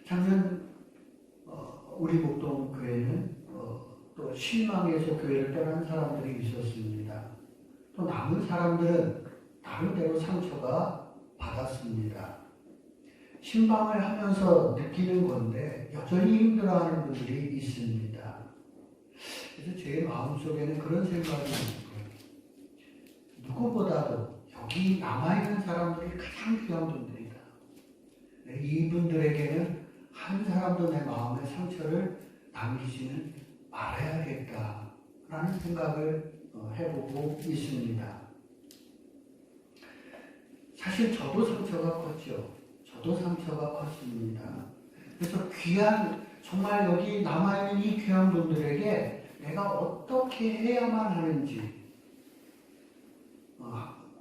작년 우리 목동교회는 또 실망해서 교회를 떠난 사람들이 있었습니다. 또 남은 사람들은 나름대로 상처가 받았습니다. 신방을 하면서 느끼는 건데 여전히 힘들어하는 분들이 있습니다. 그래서 제 마음속에는 그런 생각이 들어요. 누구보다도 여기 남아있는 사람들이 가장 귀한 분들이다. 이분들에게는 한 사람도 내 마음에 상처를 남기지는 말아야겠다라는 생각을 해보고 있습니다. 사실 저도 상처가 컸죠. 저도 상처가 컸습니다. 그래서 귀한, 정말 여기 남아있는 이 귀한 분들에게 내가 어떻게 해야만 하는지에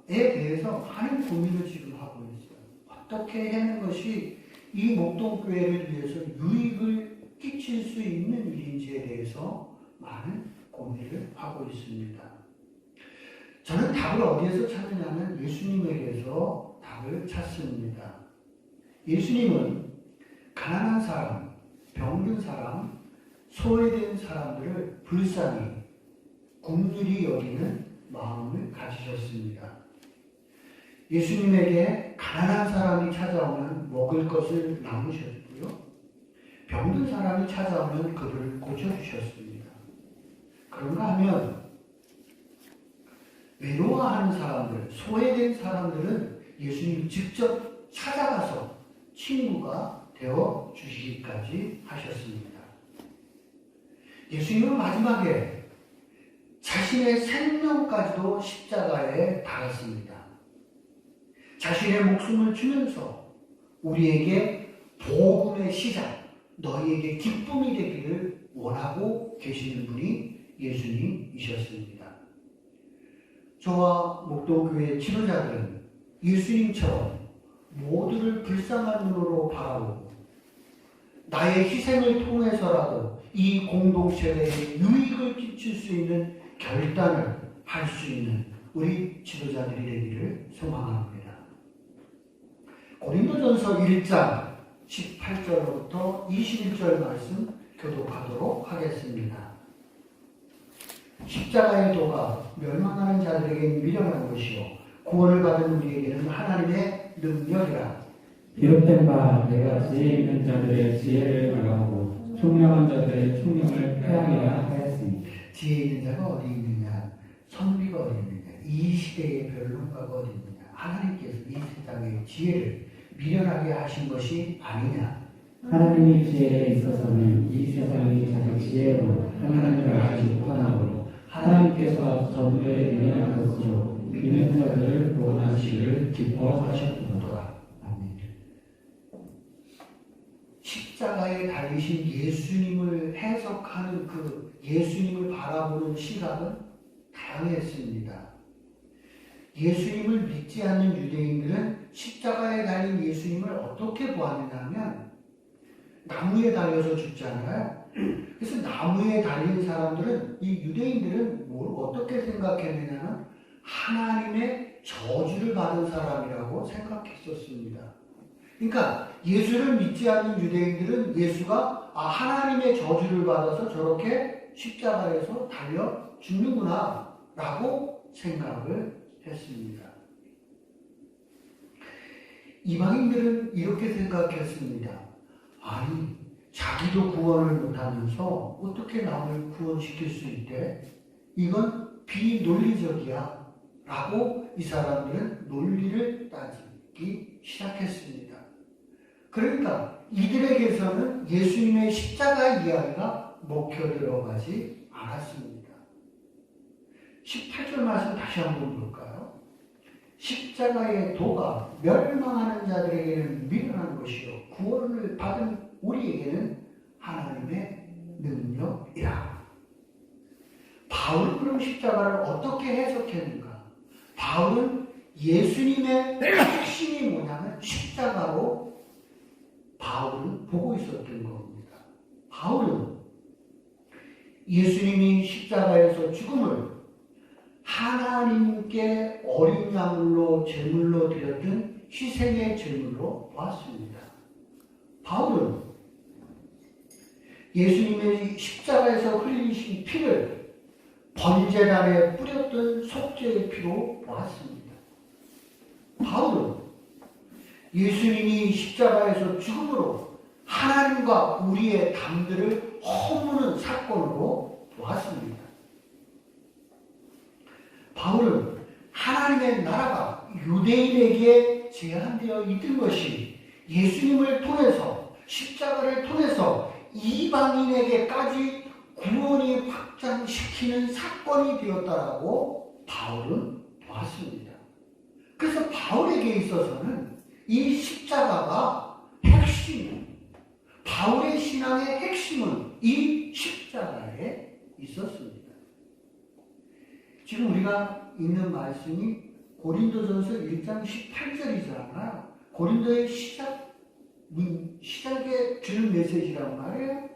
대해서 많은 고민을 지금 하고 있어요. 어떻게 하는 것이 이 목동교회를 위해서 유익을 끼칠 수 있는 일인지에 대해서 많은 고민을 하고 있습니다. 저는 답을 어디에서 찾느냐면 예수님에게서 답을 찾습니다. 예수님은 가난한 사람, 병든 사람, 소외된 사람들을 불쌍히 긍휼히 여기는 마음을 가지셨습니다. 예수님에게 가난한 사람이 찾아오면 먹을 것을 나누셨고요. 병든 사람이 찾아오면 그를 고쳐주셨습니다. 그런가 하면 외로워하는 사람들, 소외된 사람들은 예수님이 직접 찾아가서 친구가 되어 주시기까지 하셨습니다. 예수님은 마지막에 자신의 생명까지도 십자가에 달았습니다. 자신의 목숨을 주면서 우리에게 복음의 시작, 너희에게 기쁨이 되기를 원하고 계시는 분이 예수님이셨습니다. 저와 목동교회 지도자들은 예수님처럼 모두를 불쌍한 눈으로 바라보고 나의 희생을 통해서라도 이 공동체에 유익을 끼칠 수 있는 결단을 할 수 있는 우리 지도자들이 되기를 소망합니다. 고린도전서 1장 18절부터 21절 말씀 교독하도록 하겠습니다. 십자가의 도가 멸망하는 자들에게는 미련한 것이요 구원을 받은 우리에게는 하나님의 능력이라. 비롯된 바 내가 지혜 있는 자들의 지혜를 말하고 총명한 자들의 총명을 폐하게 하였으니. 지혜 있는 자가 어디 있느냐, 선비가 어디 있느냐, 이 시대의 변론가가 어디 있느냐. 하나님께서 이 세상의 지혜를 미련하게 하신 것이 아니냐. 하나님의 지혜에 있어서는 이 세상이 자기 지혜로 하나님을 알지 못하나고 하나님께서 전부에 미련한 것으로 믿는 자들을 구원하시기를 기뻐하셨도다. 아멘. 십자가에 달리신 예수님을 해석하는 그 예수님을 바라보는 시각은 다양했습니다. 예수님을 믿지 않는 유대인들은 십자가에 달린 예수님을 어떻게 보았느냐 하면 나무에 달려서 죽잖아요. 그래서 나무에 달린 사람들은, 이 유대인들은 뭘 어떻게 생각했느냐면 하나님의 저주를 받은 사람이라고 생각했었습니다. 그러니까 예수를 믿지 않는 유대인들은 예수가 하나님의 저주를 받아서 저렇게 십자가에서 달려 죽는구나 라고 생각을 했습니다. 이방인들은 이렇게 생각했습니다. 아니, 자기도 구원을 못하면서 어떻게 남을 구원시킬 수 있대? 이건 비논리적이야 라고 이 사람들은 논리를 따지기 시작했습니다. 그러니까 이들에게서는 예수님의 십자가 이야기가 먹혀 들어가지 않았습니다. 18절 말씀 다시 한번 볼까요? 십자가의 도가 멸망하는 자들에게는 미련한 것이요 구원을 받은 우리에게는 하나님의 능력이라. 바울은 그럼 십자가를 어떻게 해석했는가? 바울은 예수님의 핵심이 뭐냐면 십자가로 바울은 보고 있었던 겁니다. 바울은 예수님이 십자가에서 죽음을 하나님께 어린 양으로 제물로 드렸던 희생의 제물로 보았습니다. 바울은 예수님의 십자가에서 흘리신 피를 번제단에 뿌렸던 속죄의 피로 보았습니다. 바울은 예수님이 십자가에서 죽음으로 하나님과 우리의 담들을 허무는 사건으로 보았습니다. 바울은 하나님의 나라가 유대인에게 제한되어 있던 것이 예수님을 통해서 십자가를 통해서 이방인에게까지 구원이 확장시키는 사건이 되었다라고 바울은 보았습니다. 그래서 바울에게 있어서는 이 십자가가 핵심, 바울의 신앙의 핵심은 이 십자가에 있었습니다. 지금 우리가 읽는 말씀이 고린도전서 1장 18절이잖아요. 고린도의 시작에 주는 메시지란 말이에요.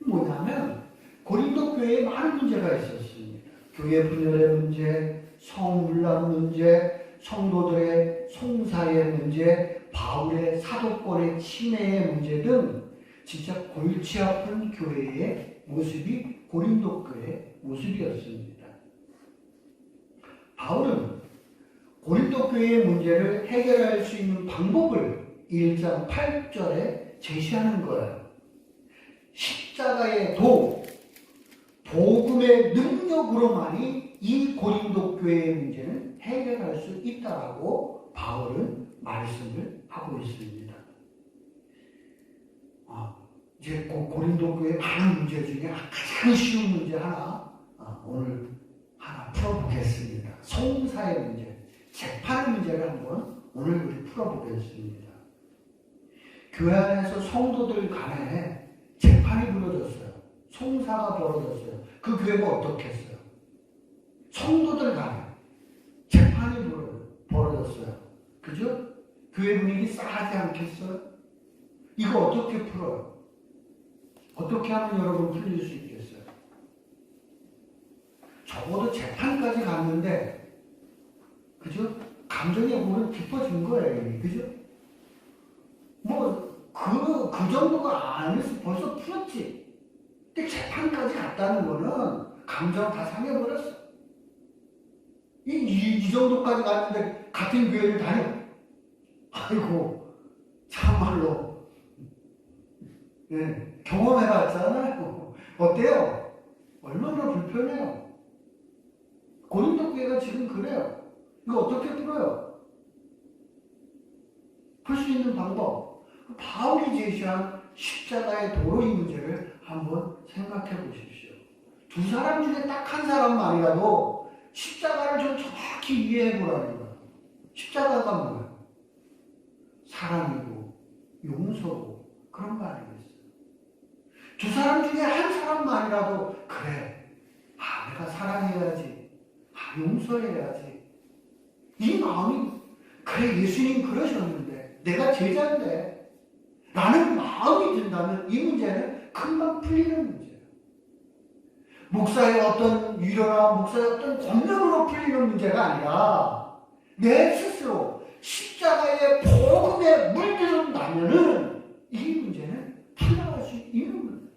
뭐냐면 고린도 교회에 많은 문제가 있었습니다. 교회 분열의 문제, 성문란 문제, 성도들의 송사의 문제, 바울의 사도권의 침해의 문제 등 진짜 골치 아픈 교회의 모습이 고린도 교회의 모습이었습니다. 바울은 고린도 교회의 문제를 해결할 수 있는 방법을 1장 8절에 제시하는 거예요. 십자가의 도, 복음의 능력으로만이 이 고린도 교회의 문제는 해결할 수 있다라고 바울은 말씀을 하고 있습니다. 이제 고린도 교회의 많은 문제 중에 가장 쉬운 문제 하나 오늘 하나 풀어보겠습니다. 송사의 문제, 재판의 문제를 한번 오늘 우리 풀어보겠습니다. 교회 안에서 성도들 간에 재판이 벌어졌어요. 송사가 벌어졌어요. 그 교회가 어떻게 했어요? 성도들 간에 재판이 벌어졌어요. 그죠? 교회 분위기 싸하지 않겠어요? 이거 어떻게 풀어요? 어떻게 하면 여러분 풀릴 수 있겠어요? 적어도 재판까지 갔는데, 그죠? 감정의 골은 깊어진 거예요. 그죠? 그 정도가 아니어서 벌써 풀었지. 근데 재판까지 갔다는 거는 감정 다 상해버렸어. 이 정도까지 갔는데 같은 교회를 다녀. 아이고, 참말로. 네, 경험해봤잖아요. 어때요? 얼마나 불편해요. 고린도 교회가 지금 그래요. 이거 어떻게 풀어요? 풀 수 있는 방법. 바울이 제시한 십자가의 도로의 문제를 한번 생각해 보십시오. 두 사람 중에 딱 한 사람만이라도 십자가를 좀 정확히 이해해 보라는 거예요. 십자가가 뭐예요? 사랑이고 용서고 그런 거 아니겠어요? 두 사람 중에 한 사람만이라도 그래, 내가 사랑해야지, 용서해야지, 이 마음이 그래, 예수님 그러셨는데 내가 제자인데 라는 마음이 든다면 이 문제는 금방 풀리는 문제예요. 목사의 어떤 위로나 목사의 어떤 권면으로 풀리는 문제가 아니라 내 스스로 십자가의 복음에 물들어나면은 이 문제는 풀어갈 수 있는 문제예요.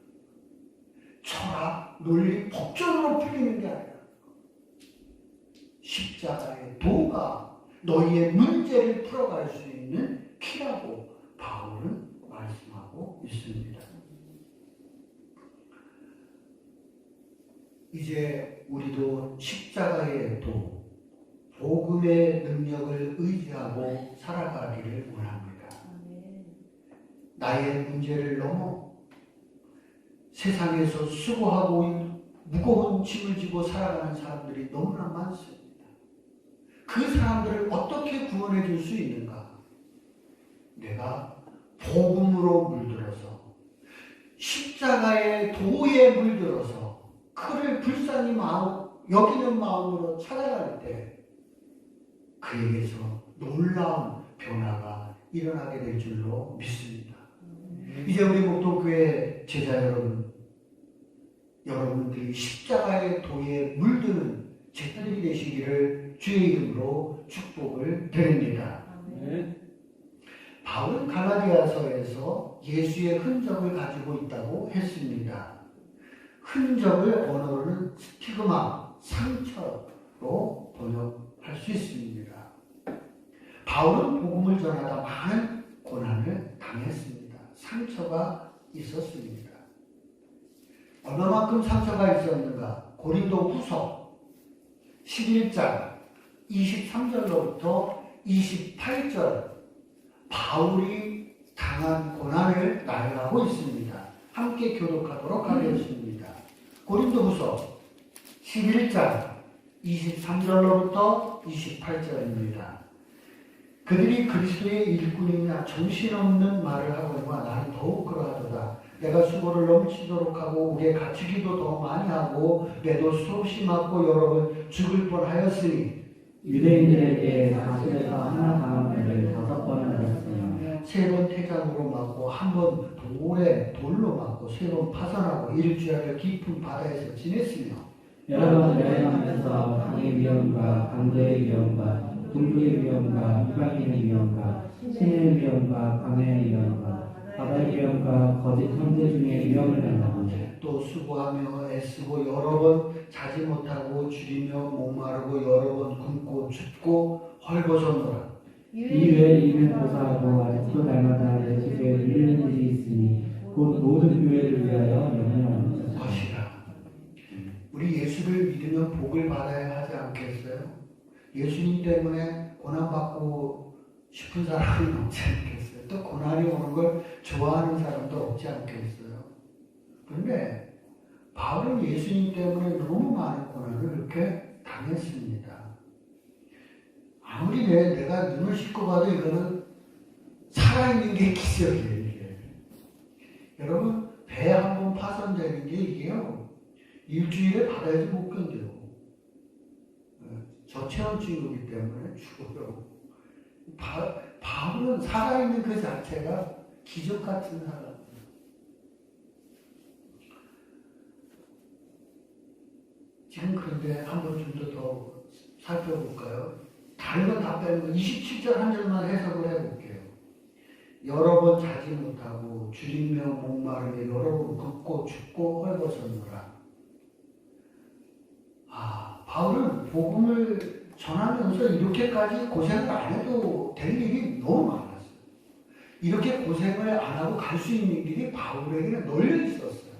철학, 논리, 법전으로 풀리는 게 아니라 십자가의 도가 너희의 문제를 풀어갈 수 있는 키라고 바울은 말씀하고 있습니다. 이제 우리도 십자가의 도, 복음의 능력을 의지하고 살아가기를 원합니다. 나의 문제를 넘어 세상에서 수고하고 무거운 짐을 지고 살아가는 사람들이 너무나 많습니다. 그 사람들을 어떻게 구원해 줄 수 있는가? 내가 복음으로 물들어서 십자가의 도에 물들어서 그를 불쌍히 여기는 마음으로 찾아갈 때 그에게서 놀라운 변화가 일어나게 될 줄로 믿습니다. 이제 우리 목동교회 제자 여러분들이 십자가의 도에 물드는 제자들이 되시기를 주의 이름으로 축복을 드립니다. 바울은 갈라디아 사마리아서에서 예수의 흔적을 가지고 있다고 했습니다. 흔적을 언어로는 스티그마, 상처로 번역할 수 있습니다. 바울은 복음을 전하다 많은 고난을 당했습니다. 상처가 있었습니다. 얼마만큼 상처가 있었는가? 고린도 후서 11장 23절로부터 28절 바울이 당한 고난을 나열하고 있습니다. 함께 교독하도록 하겠습니다. 고린도후서 11장 23절로부터 28절입니다. 그들이 그리스도의 일꾼이냐 정신없는 말을 하거니와 나는 더욱 그러하도다. 내가 수고를 넘치도록 하고 옥에 갇히기도 더 많이 하고 매도 수없이 맞고 여러 번 죽을 뻔하였으니 유대인들에게 40에서 하나 당함을 5번을 하였으며 3번 태장으로 맞고 1번 돌로 맞고 3번 파산하고 일주일을 깊은 바다에서 지냈으며 여러 번 여행하면서 강의 위험과 강도의 위험과 동족의 위험과 이방인의 위험과 신의 위험과 광야의 위험과 바다의 위험과 거짓 형제 중의 위험을 만나고 또 수고하며 애쓰고 여러 번 자지 못하고 줄이며 목마르고 여러 번 굶고 춥고 헐벗었노라. 이외에 이는 고사하고 아직도 날마다 내 집에 이르는 일이 있으니 곧 모든 교회를 위하여 영원한 것이라. 우리 예수를 믿으면 복을 받아야 하지 않겠어요? 예수님 때문에 고난받고 싶은 사람은 없지 않겠어요? 또 고난이 오는 걸 좋아하는 사람도 없지 않겠어요? 그런데 바울은 예수님 때문에 너무 많은 고난을 이렇게 당했습니다. 아무리 내가 눈을 씻고 봐도 이거는 살아있는 게 기적이에요. 이게. 여러분 배 한 번 파손되는 게 이게요. 일주일에 바다에서 못 견뎌요. 저체온증이기 때문에 죽어요. 바울은 살아있는 그 자체가 기적 같은 사람. 지금 그런데 한번 좀 더 살펴볼까요? 다른 건 다 빼고 27절 한 절만 해석을 해볼게요. 여러 번 자지 못하고 줄이며 목마르며 여러 번 굶고 춥고 헐벗었노라. 바울은 복음을 전하면서 이렇게까지 고생을 안 해도 될 일이 너무 많았어요. 이렇게 고생을 안 하고 갈 수 있는 길이 바울에게는 널려 있었어요.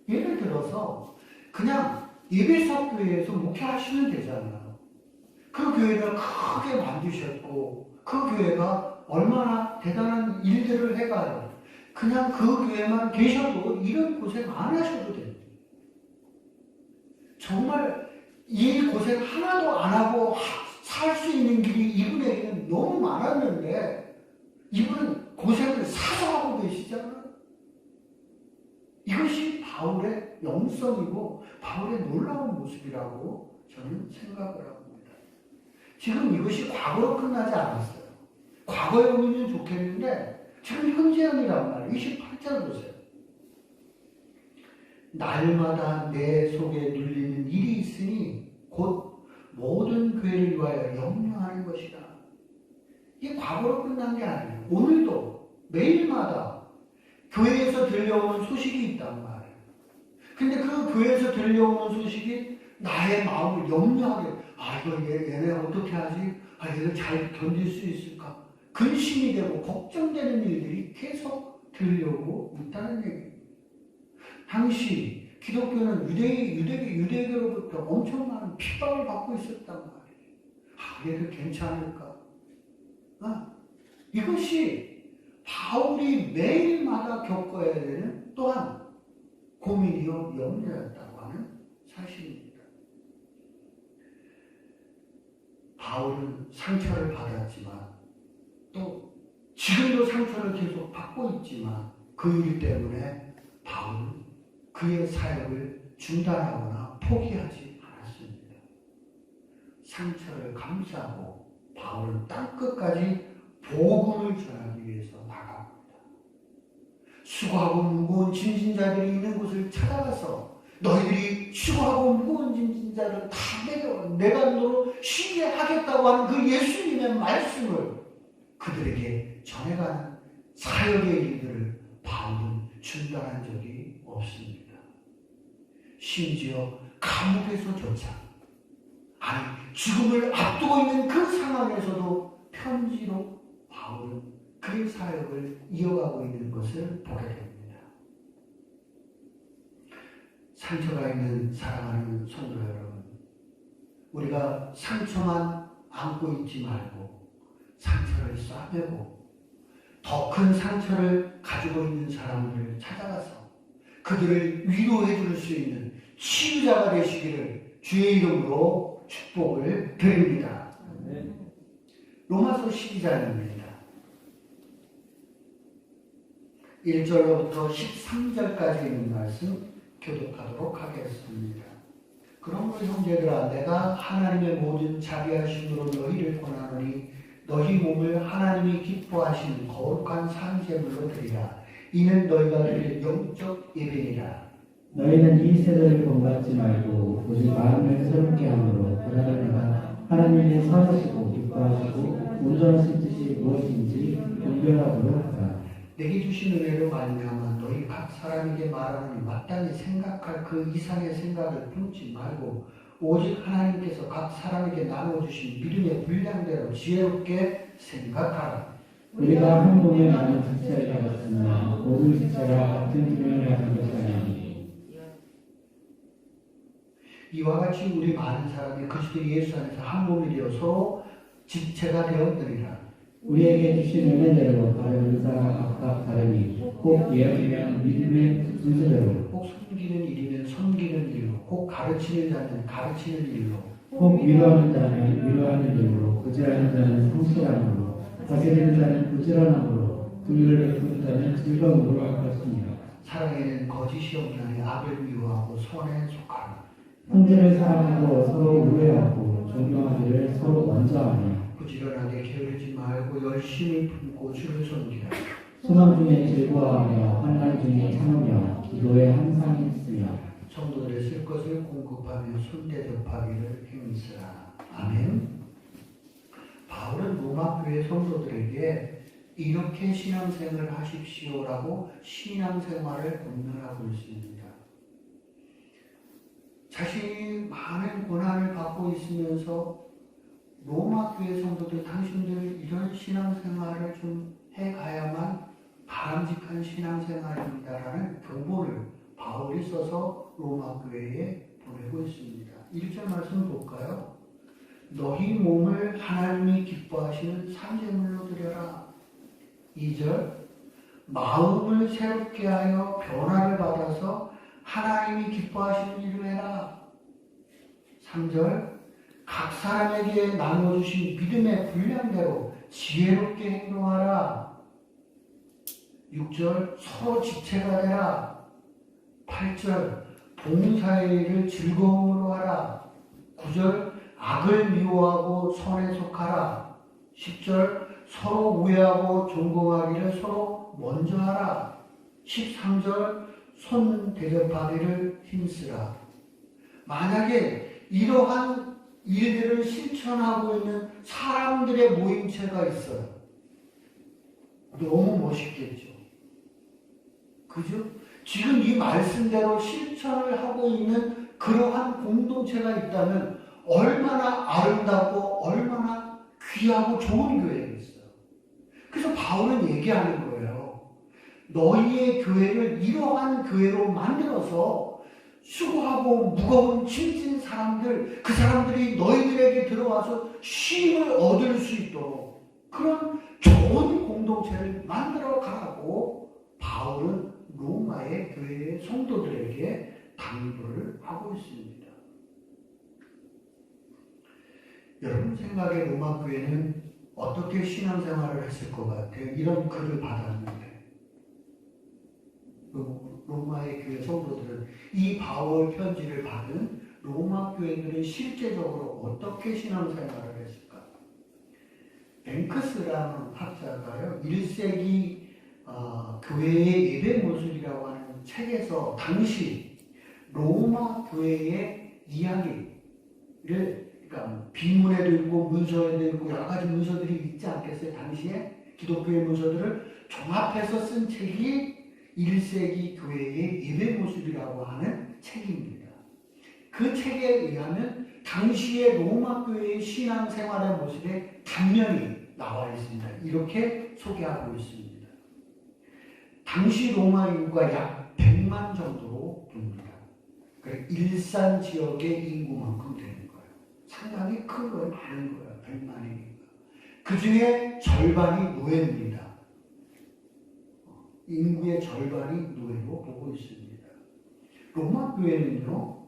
예를 들어서 그냥 예배사 교회에서 목회하시면 되잖아요. 그 교회를 크게 만드셨고 그 교회가 얼마나 대단한 일들을 해가요. 그냥 그 교회만 계셔도 이런 고생 안 하셔도 됩니다. 정말 이 고생 하나도 안 하고 살 수 있는 길이 이분에게는 너무 많았는데 이분은 고생을 사서 하고 계시잖아요. 이것이 바울의 영성이고 바울의 놀라운 모습이라고 저는 생각을 합니다. 지금 이것이 과거로 끝나지 않았어요. 과거에 오면 좋겠는데 지금 현재형이란 말이에요. 28절 보세요. 날마다 내 속에 눌리는 일이 있으니 곧 모든 교회를 위하여 염려하는 것이다. 이게 과거로 끝난 게 아니에요. 오늘도 매일마다 교회에서 들려오는 소식이 있단 말이에요. 근데 그 교회에서 들려오는 소식이 나의 마음을 염려하게, 이거 얘네 어떻게 하지? 얘가 잘 견딜 수 있을까? 근심이 되고 걱정되는 일들이 계속 들려오고 있다는 얘기예요. 당시 기독교는 유대교로부터 엄청 많은 핍박을 받고 있었단 말이에요. 얘들 괜찮을까? 이것이 바울이 매일마다 겪어야 되는 또한 고민이요 염려였다고 하는 사실입니다. 바울은 상처를 받았지만 또 지금도 상처를 계속 받고 있지만 그 일 때문에 바울은 그의 사역을 중단하거나 포기하지 않았습니다. 상처를 감수하고 바울은 땅끝까지 복음을 전하기 위해서 나갑니다. 수고하고 무거운 짐진자들이 있는 곳을 찾아가서 너희들이 수고하고 무거운 짐진자를 다 내가 너로 쉬게 하겠다고 하는 그 예수님의 말씀을 그들에게 전해가는 사역의 일들을 바울은 중단한 적이 없습니다. 심지어 감옥에서조차, 아니 죽음을 앞두고 있는 그 상황에서도 편지로 바울은 그의 사역을 이어가고 있는 것을 보게 됩니다. 상처가 있는 사랑하는 성도 여러분, 우리가 상처만 안고 있지 말고 상처를 싸매고 더 큰 상처를 가지고 있는 사람들을 찾아가서 그들을 위로해 줄 수 있는 치유자가 되시기를 주의 이름으로 축복을 드립니다. 로마서 12장입니다. 1절로부터 13절까지 있는 말씀 교독하도록 하겠습니다. 그러므로 형제들아, 내가 하나님의 모든 자비하심으로 너희를 권하노니 너희 몸을 하나님이 기뻐하시는 거룩한 산제물로 드리라. 이는 너희가 드릴 영적 예배니라. 너희는 이 세대를 본받지 말고 오직 마음을 새롭게 함으로 그날에가 하나님의 선하시고 기뻐하시고 온전하신 뜻이 무엇인지 분별하도록 하라. 내게 주신 은혜로 말미암아 너희 각 사람에게 말하노니 마땅히 생각할 그 이상의 생각을 품지 말고 오직 하나님께서 각 사람에게 나눠주신 믿음의 분량대로 지혜롭게 생각하라. 우리가 한 몸에 많은 지체를 가졌으나 모든 지체가 같은 기능을 가진 것이 아니니 이와 같이 우리 많은 사람이 그리스도 예수 안에서 한 몸이 되어 서로 지체가 되었느니라. 우리에게 주신 은혜대로 다른 은사가 각각 다르니 혹 예언이면 믿음의 순서대로 혹 섬기는 일이면 섬기는 일로, 혹 가르치는 자는 가르치는 일로, 혹 위로하는 자는 위로하는 일로 부지런한 자는 성실함으로 다스리는 자는 부지런함으로 긍휼을 베푸는 자는 즐거움으로 할 것이니라. 사랑에는 거짓이 없나니 악을 미워하고 선에 속하라. 형제를 사랑하고 서로 우애하고 존경하기를 서로 원자하며 부지런하게 게으르지 말고 열심히 품고 주를 섬기라. 소망 중에 즐거워하며 환난 중에 참으며 기도에 항상 힘쓰며 성도들의 쓸 것을 공급하며 손대접하기를 힘쓰라. 아멘. 바울은 로마 교회 성도들에게 이렇게 신앙생활을 하십시오라고 신앙생활을 권면하고 있습니다. 자신이 많은 고난을 받고 있으면서 로마 교회 성도들, 당신들 이런 신앙생활을 좀 해가야만 바람직한 신앙생활입니다라는 교본을 바울이 써서 로마 교회에 보내고 있습니다. 1절 말씀 볼까요? 너희 몸을 하나님이 기뻐하시는 산제물로 드려라. 2절 마음을 새롭게 하여 변화를 받아서 하나님이 기뻐하시는 일을 해라. 3절 각 사람에게 나눠주신 믿음의 분량대로 지혜롭게 행동하라. 6절 서로 지체가 되라. 8절 봉사의 일을 즐거움으로 하라. 9절 악을 미워하고 선에 속하라. 10절 서로 우애하고 존경하기를 서로 먼저 하라. 13절 손 대접하기를 힘쓰라. 만약에 이러한 일들을 실천하고 있는 사람들의 모임체가 있어요. 너무 멋있겠죠. 그죠? 지금 이 말씀대로 실천을 하고 있는 그러한 공동체가 있다면 얼마나 아름답고 얼마나 귀하고 좋은 교회겠어요. 그래서 바울은 얘기하는 거예요. 너희의 교회를 이러한 교회로 만들어서 수고하고 무거운 짐진 사람들, 그 사람들이 너희들에게 들어와서 쉼을 얻을 수 있도록 그런 좋은 공동체를 만들어 가라고 바울은 로마의 교회의 성도들에게 당부를 하고 있습니다. 여러분 생각에 로마 교회는 어떻게 신앙생활을 했을 것 같아요? 이런 글을 받았는데 로마의 교회 성도들은 이 바울 편지를 받은 로마 교회들은 실제적으로 어떻게 신앙생활을 했을까? 뱅크스라는 학자가요, 1세기 교회의 예배 모습이라고 하는 책에서 당시 로마 교회의 이야기를, 그러니까 비문에도 있고 문서에도 있고 여러 가지 문서들이 있지 않겠어요? 당시에 기독교의 문서들을 종합해서 쓴 책이 1세기 교회의 예배 모습이라고 하는 책입니다. 그 책에 의하면 당시의 로마 교회의 신앙생활의 모습의 단면이 나와 있습니다. 이렇게 소개하고 있습니다. 당시 로마 인구가 약 100만 정도로 봅니다. 일산 지역의 인구만큼 되는 거예요. 상당히 큰 거예요. 많은 거예요. 100만이니까. 그 중에 절반이 노예입니다. 인구의 절반이 노예로 보고 있습니다. 로마 교회는요,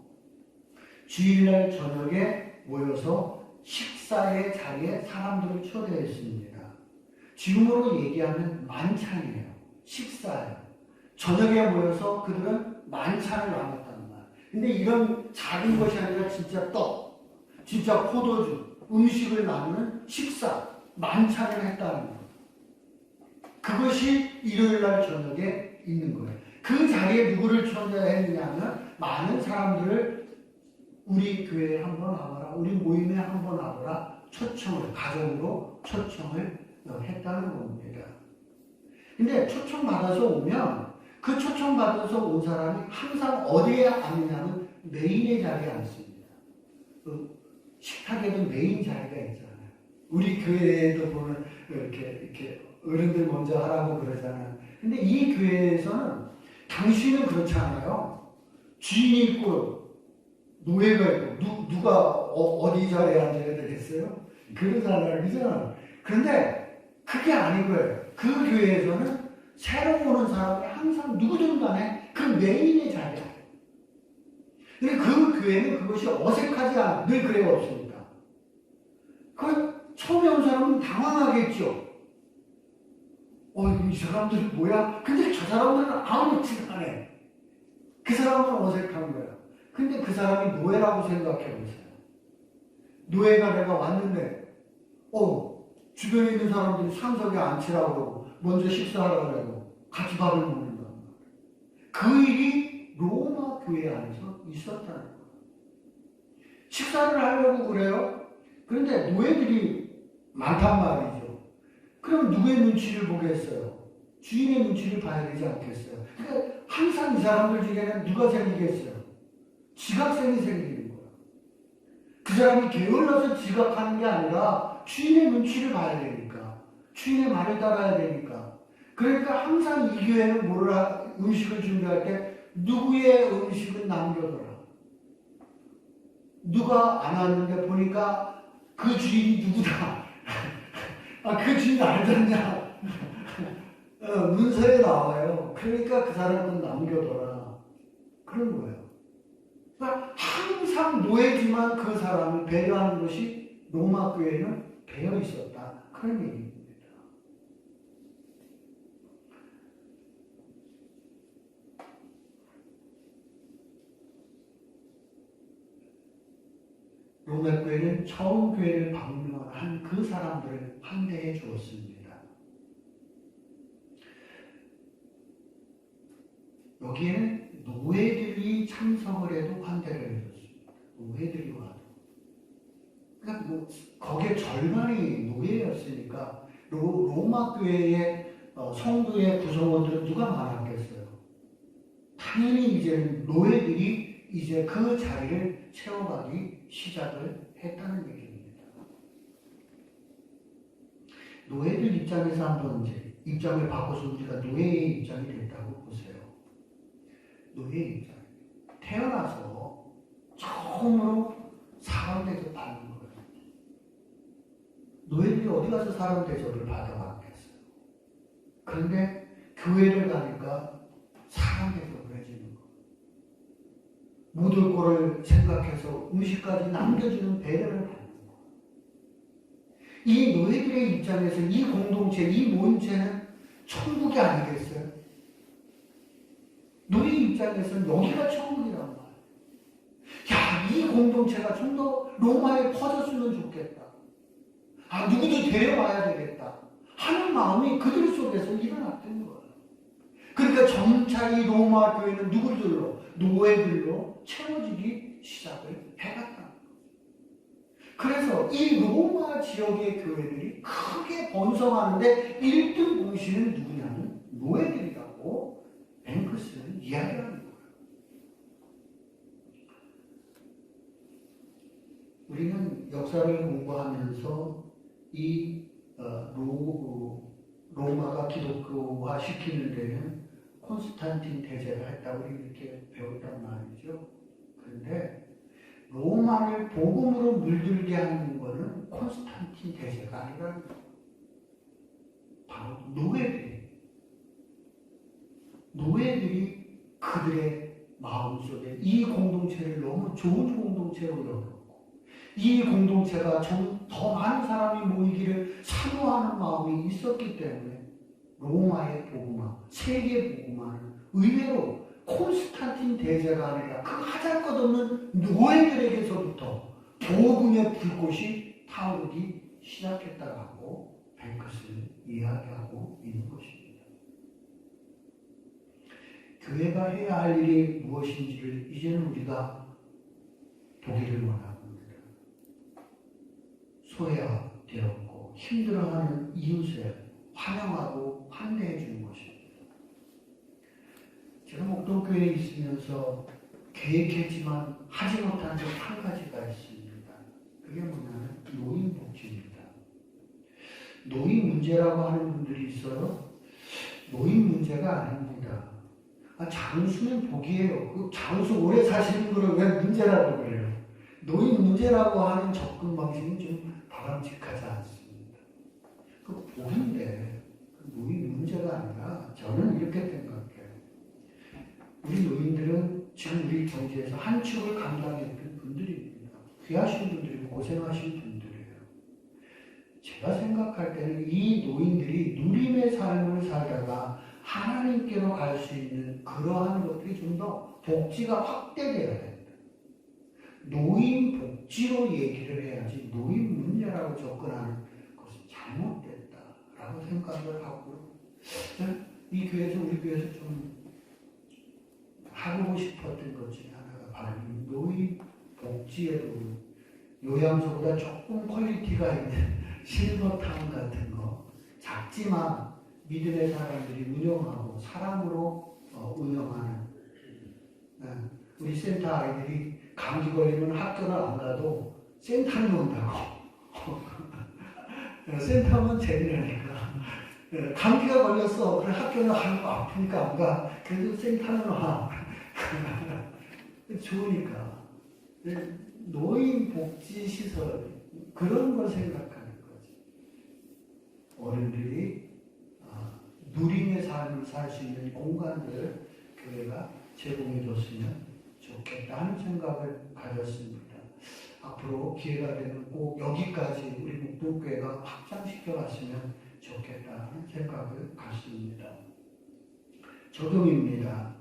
주일날 저녁에 모여서 식사의 자리에 사람들을 초대했습니다. 지금으로 얘기하면 만찬이에요. 식사예요. 저녁에 모여서 그들은 만찬을 나눴단 말이에요. 근데 이런 작은 것이 아니라 진짜 떡, 진짜 포도주, 음식을 나누는 식사, 만찬을 했다는 거예요. 그것이 일요일날 저녁에 있는 거예요. 그 자리에 누구를 초대했느냐면 많은 사람들을 우리 교회에 한번 와봐라, 우리 모임에 한번 와봐라 초청을, 가정으로 초청을 했다는 겁니다. 근데 초청받아서 오면 그 초청받아서 온 사람이 항상 어디에 앉느냐면 메인의 자리에 앉습니다. 식탁에도 메인 자리가 있잖아요. 우리 교회에도 보면 이렇게 어른들 먼저 하라고 그러잖아요. 근데 이 교회에서는 당시는 그렇지 않아요. 주인이 있고 노예가 있고 누가 어디 자리에 앉아야 되겠어요? 그러잖아요. 그죠? 그런데 그게 아닌 거예요. 그 교회에서는 새로 오는 사람이 항상 누구든 간에 그 메인의 자리에. 근데 그 교회는 그것이 어색하지 않아. 늘 그래 없습니다. 그 처음에 온 사람은 당황하겠죠. 이 사람들은 뭐야? 근데 저 사람들은 아무렇지도 않아. 그 사람은 어색한 거야. 근데 그 사람이 노예라고 생각해 보세요. 노예가 내가 왔는데, 주변에 있는 사람들이 상석에 앉히라고 먼저 식사하라고 그러고 같이 밥을 먹는다. 그 일이 로마 교회 안에서 있었다는 거예요. 식사를 하려고 그래요. 그런데 노예들이 많단 말이죠. 그럼 누구의 눈치를 보겠어요? 주인의 눈치를 봐야 되지 않겠어요? 그러니까 항상 이 사람들 중에는 누가 생기겠어요? 지각생이 생기는 거예요. 그 사람이 게을러서 지각하는 게 아니라 주인의 눈치를 봐야 되니까, 주인의 말을 따라야 되니까. 그러니까 항상 이 교회는 음식을 준비할 때 누구의 음식은 남겨둬라. 누가 안 왔는데 보니까 그 주인이 누구다. 그 주인 알잖냐. 문서에 나와요. 그러니까 그 사람은 남겨둬라. 그런 거예요. 그러니까 항상 노예지만 그 사람을 배려하는 것이 로마 교회는 배어 있었다. 그런 얘기입니다. 로마 교회는 처음 교회를 방문한 그 사람들을 환대해 주었습니다. 여기에는 노예들이 참석을 해도 환대를 해줬습니다. 노예들이 와도. 그러니까 거기에 절반이 노예였으니까 로마 교회의 성도의 구성원들은 누가 많았겠어요? 당연히 이제 노예들이 이제 그 자리를 채워가기 시작을 했다는 얘기입니다. 노예들 입장에서 한번 이제 입장을 바꿔서 우리가 노예의 입장이 됐다고 보세요. 노예의 입장. 태어나서 처음으로 사람 대접 받는 거예요. 노예들이 어디 가서 사람 대접을 받아봤겠어요. 그런데 교회를 가니까 사람 대접을 해주는 거예요. 묻을 거를 생각해서 음식까지 남겨주는 배려를 받는 거예요. 이 노예들의 입장에서 이 공동체, 이 모임체는 천국이 아니겠어요? 노예 입장에서는 여기가 천국이란 말이에요. 이 공동체가 좀 더 로마에 퍼졌으면 좋겠다. 누구도 데려와야 되겠다 하는 마음이 그들 속에서 일어났던 거예요. 그러니까 점차 이 로마 교회는 누구들로? 노예들로 채워지기 시작을 해갔다. 그래서 이 로마 지역의 교회들이 크게 번성하는데 1등 공신은 누구냐면 노예들이라고 뱅크스는 이야기하는 거예요. 우리는 역사를 공부하면서 이 로마가 기독교화 시키는 데는 콘스탄틴 대제가 했다고 이렇게 배웠단 말이죠. 그런데 로마를 복음으로 물들게 하는 것은 콘스탄틴 대제가 아니라 바로 노예들이 그들의 마음속에 이 공동체를 너무 좋은 공동체로 여겼고 이 공동체가 좀 더 많은 사람이 모이기를 사모하는 마음이 있었기 때문에 로마의 복음화, 세계 복음화는 의외로 콘스탄틴 대제가 아니라 그 하잘것없는 노예들에게서부터 복음의 불꽃이 타오르기 시작했다고 뱅크스는 이야기하고 있는 것입니다. 교회가 해야 할 일이 무엇인지를 이제는 우리가 보기를 원합니다. 소외되었고 힘들어하는 이웃을 환영하고 환대해 주는 것입니다. 제가 목동교회에 있으면서 계획했지만 하지 못한 것 한 가지가 있습니다. 그게 뭐냐면 노인복지입니다. 노인 문제라고 하는 분들이 있어요. 노인 문제가 아닙니다. 장수는 복이에요. 그 장수 오래 사시는 거를 왜 문제라고 그래요? 노인 문제라고 하는 접근 방식은 좀 바람직하지 않습니다. 그 복인데 노인 문제가 아니라 저는 이렇게 생각해요. 우리 노인들은 지금 우리 경제에서 한 축을 감당했던 분들입니다. 귀하신 분들이고 고생하신 분들이에요. 제가 생각할 때는 이 노인들이 누림의 삶을 살다가 하나님께로 갈 수 있는 그러한 것들이 좀 더 복지가 확대되어야 된다. 노인 복지로 얘기를 해야지 노인 문제라고 접근하는 것은 잘못됐다라고 생각을 하고요. 이 교회에서 우리 교회에서 좀 하고 싶었던 것 중에 하나가 바로 노인 복지에도 요양소보다 조금 퀄리티가 있는 실버타운 같은 거 작지만 믿음의 사람들이 운영하고 사랑으로 운영하는 우리 센터 아이들이 감기 걸리면 학교를 안 가도 센터를 온다고. 센터면 재미나니까. 감기가 걸렸어. 그래 학교는 아프니까 안 가. 그래도 센터는 와. 좋으니까. 노인 복지 시설 그런 걸 생각하는 거지. 어른들이 누림의 삶을 살 수 있는 공간들을 교회가 제공해 줬으면 좋겠다 하는 생각을 가졌습니다. 앞으로 기회가 되면 꼭 여기까지 우리 목동교회가 확장시켜 갔으면 좋겠다 하는 생각을 갖습니다. 적용입니다.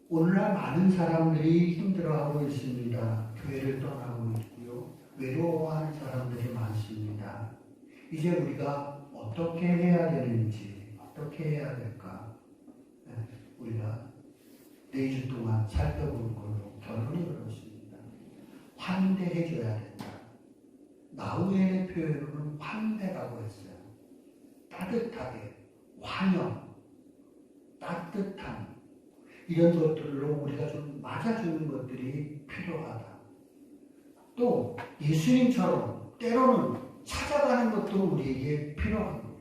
오늘날 많은 사람들이 힘들어하고 있습니다. 교회를 떠나고 있고요. 외로워하는 사람들이 많습니다. 이제 우리가 어떻게 해야 되는지, 어떻게 해야 될까? 우리가 4주 동안 살펴본 걸로 결론이 그렇습니다. 환대해줘야 된다. 나우엔의 표현으로는 환대라고 했어요. 따뜻하게, 환영, 따뜻함 이런 것들로 우리가 좀 맞아주는 것들이 필요하다. 또 예수님처럼 때로는 찾아가는 것도 우리에게 필요합니다.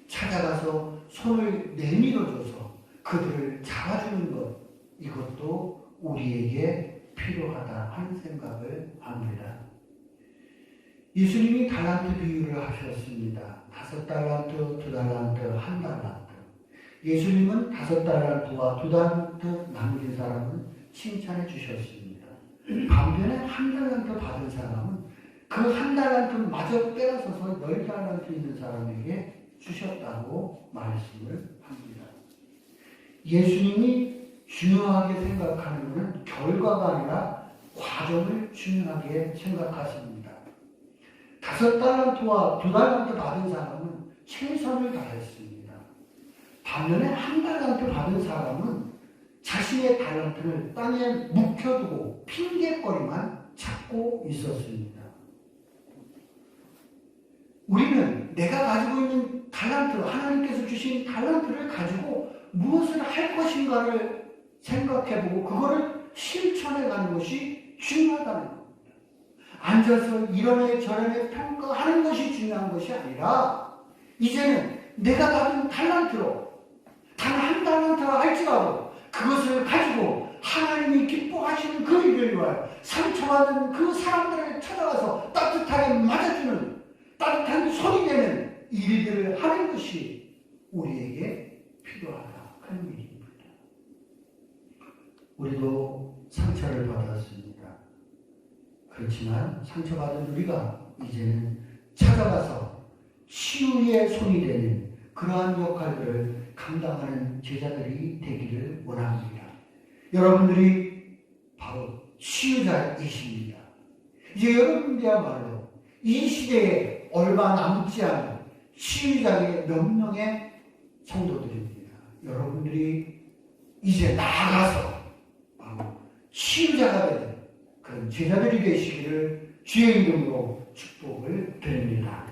찾아가서 손을 내밀어줘서 그들을 잡아주는 것 이것도 우리에게 필요하다 하는 생각을 합니다. 예수님이 달란트 비유를 하셨습니다. 5달란트, 2달란트, 1달란트. 예수님은 5달란트와 2달란트 남긴 사람은 칭찬해 주셨습니다. 반면에 1달란트 받은 사람은 그 1달란트 마저 빼앗아서 10달란트 있는 사람에게 주셨다고 말씀을 합니다. 예수님이 중요하게 생각하는 것은 결과가 아니라 과정을 중요하게 생각하십니다. 5달란트와 2달란트 받은 사람은 최선을 다했습니다. 반면에 1달란트 받은 사람은 자신의 달란트를 땅에 묵혀두고 핑계거리만 찾고 찾고 있었습니다. 우리는 내가 가지고 있는 달란트, 하나님께서 주신 달란트를 가지고 무엇을 할 것인가를 생각해보고 그거를 실천해가는 것이 중요하다는 겁니다. 앉아서 이런에 저런에 평가하는 것이 중요한 것이 아니라 이제는 내가 가진 달란트로 단 한 달란트라 할지라도 그것을 가지고 하나님이 기뻐하시는 그 일을 위하여 상처받은 그 사람들을 찾아가서 따뜻하게 맞아주는 따뜻한 손이 되는 일들을 하는 것이 우리에게 필요하다 하는 일입니다. 우리도 상처를 받았습니다. 그렇지만 상처받은 우리가 이제는 찾아가서 치유의 손이 되는 그러한 역할들을 감당하는 제자들이 되기를 원합니다. 여러분들이 바로 치유자이십니다. 이제 여러분들이야말로 이 시대에 얼마 남지 않은 치유자의 몇 명의 성도들입니다. 여러분들이 이제 나아가서 바로 치유자가 되는 그런 제자들이 되시기를 주의 이름으로 축복을 드립니다.